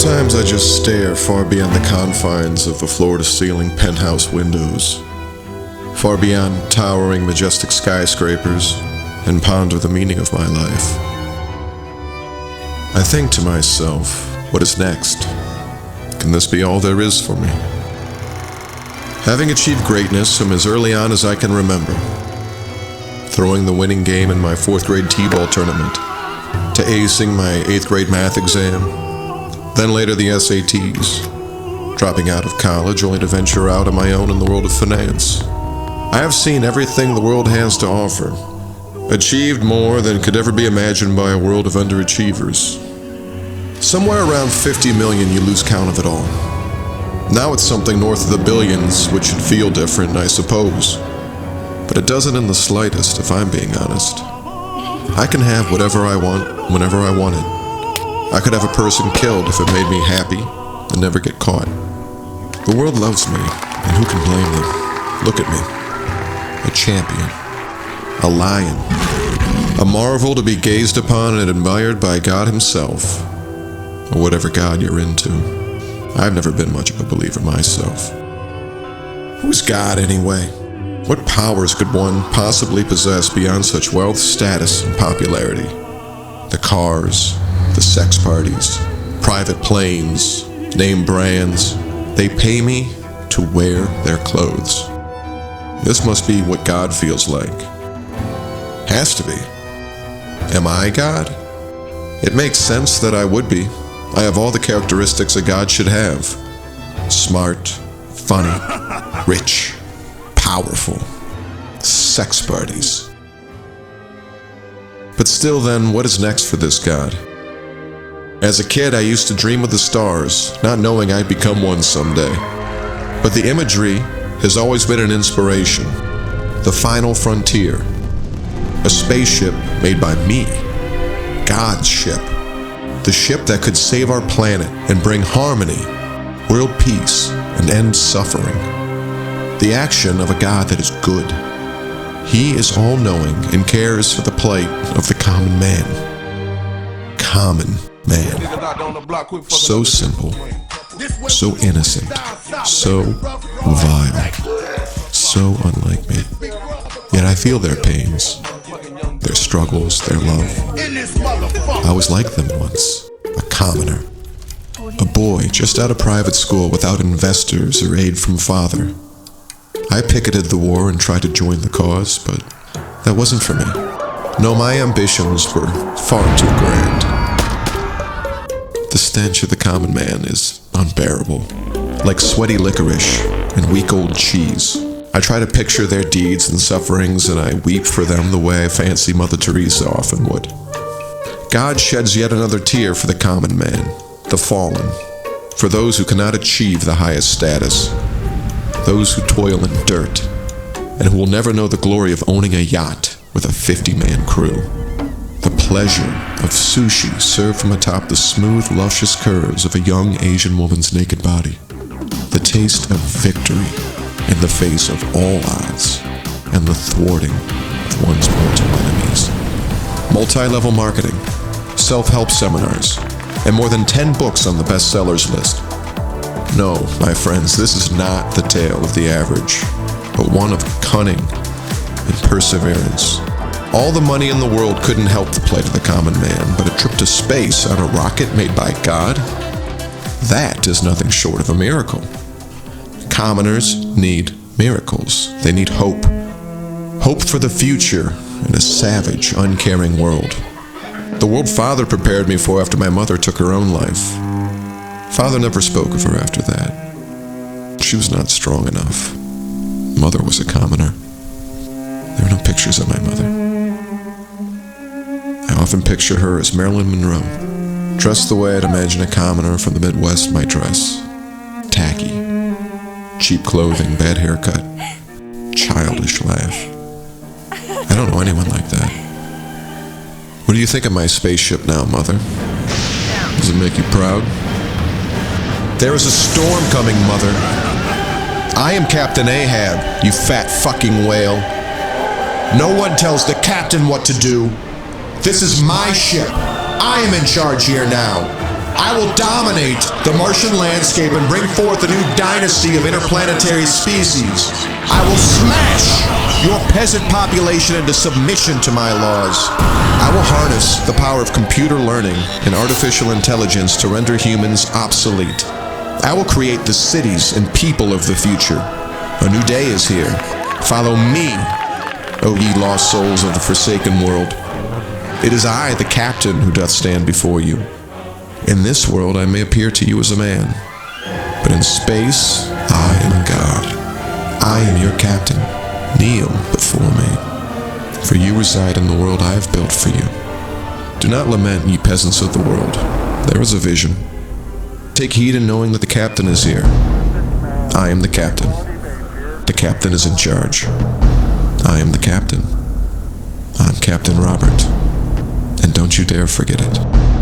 Sometimes I just stare far beyond the confines of the floor-to-ceiling penthouse windows, far beyond towering, majestic skyscrapers, and ponder the meaning of my life. I think to myself, what is next? Can this be all there is for me? Having achieved greatness from as early on as I can remember, throwing the winning game in my 4th grade t-ball tournament, to acing my 8th grade math exam, then later the SATs, dropping out of college only to venture out on my own in the world of finance. I have seen everything the world has to offer, achieved more than could ever be imagined by a world of underachievers. Somewhere around 50 million you lose count of it all. Now it's something north of the billions, which should feel different, I suppose. But it doesn't in the slightest, if I'm being honest. I can have whatever I want, whenever I want it. I could have a person killed if it made me happy and never get caught. The world loves me, and who can blame them? Look at me. A champion. A lion. A marvel to be gazed upon and admired by God himself. Or whatever God you're into. I've never been much of a believer myself. Who's God anyway? What powers could one possibly possess beyond such wealth, status, and popularity? The cars, the sex parties, private planes, name brands, they pay me to wear their clothes. This must be what God feels like. Has to be. Am I God? It makes sense that I would be. I have all the characteristics a God should have. Smart, funny, rich, powerful, sex parties. But still then, what is next for this God? As a kid, I used to dream of the stars, not knowing I'd become one someday. But the imagery has always been an inspiration. The final frontier. A spaceship made by me. God's ship. The ship that could save our planet and bring harmony, world peace, and end suffering. The action of a God that is good. He is all-knowing and cares for the plight of the common man. Common man. So simple, so innocent, so vile, so unlike me. Yet I feel their pains, their struggles, their love. I was like them once, a commoner. A boy just out of private school without investors or aid from father. I picketed the war and tried to join the cause, but that wasn't for me. No, my ambitions were far too grand. The stench of the common man is unbearable, like sweaty licorice and weak old cheese. I try to picture their deeds and sufferings, and I weep for them the way I fancy Mother Teresa often would. God sheds yet another tear for the common man, the fallen, for those who cannot achieve the highest status, those who toil in dirt, and who will never know the glory of owning a yacht with a 50-man crew. The pleasure of sushi served from atop the smooth, luscious curves of a young Asian woman's naked body. The taste of victory in the face of all odds, and the thwarting of one's mortal enemies. Multi-level marketing, self-help seminars, and more than 10 books on the bestsellers list. No, my friends, this is not the tale of the average, but one of cunning and perseverance. All the money in the world couldn't help the plight of the common man, but a trip to space on a rocket made by God? That is nothing short of a miracle. Commoners need miracles. They need hope. Hope for the future in a savage, uncaring world. The world Father prepared me for after my mother took her own life. Father never spoke of her after that. She was not strong enough. Mother was a commoner. There are no pictures of my mother. I often picture her as Marilyn Monroe, dressed the way I'd imagine a commoner from the Midwest might dress. Tacky, cheap clothing, bad haircut, childish laugh. I don't know anyone like that. What do you think of my spaceship now, Mother? Does it make you proud? There is a storm coming, Mother. I am Captain Ahab, you fat fucking whale. No one tells the captain what to do. This is my ship. I am in charge here now. I will dominate the Martian landscape and bring forth a new dynasty of interplanetary species. I will smash your peasant population into submission to my laws. I will harness the power of computer learning and artificial intelligence to render humans obsolete. I will create the cities and people of the future. A new day is here. Follow me, O ye lost souls of the forsaken world. It is I, the captain, who doth stand before you. In this world I may appear to you as a man, but in space I am God. I am your captain. Kneel before me, for you reside in the world I have built for you. Do not lament, ye peasants of the world. There is a vision. Take heed in knowing that the captain is here. I am the captain. The captain is in charge. I am the captain. I'm Captain Robert. And don't you dare forget it.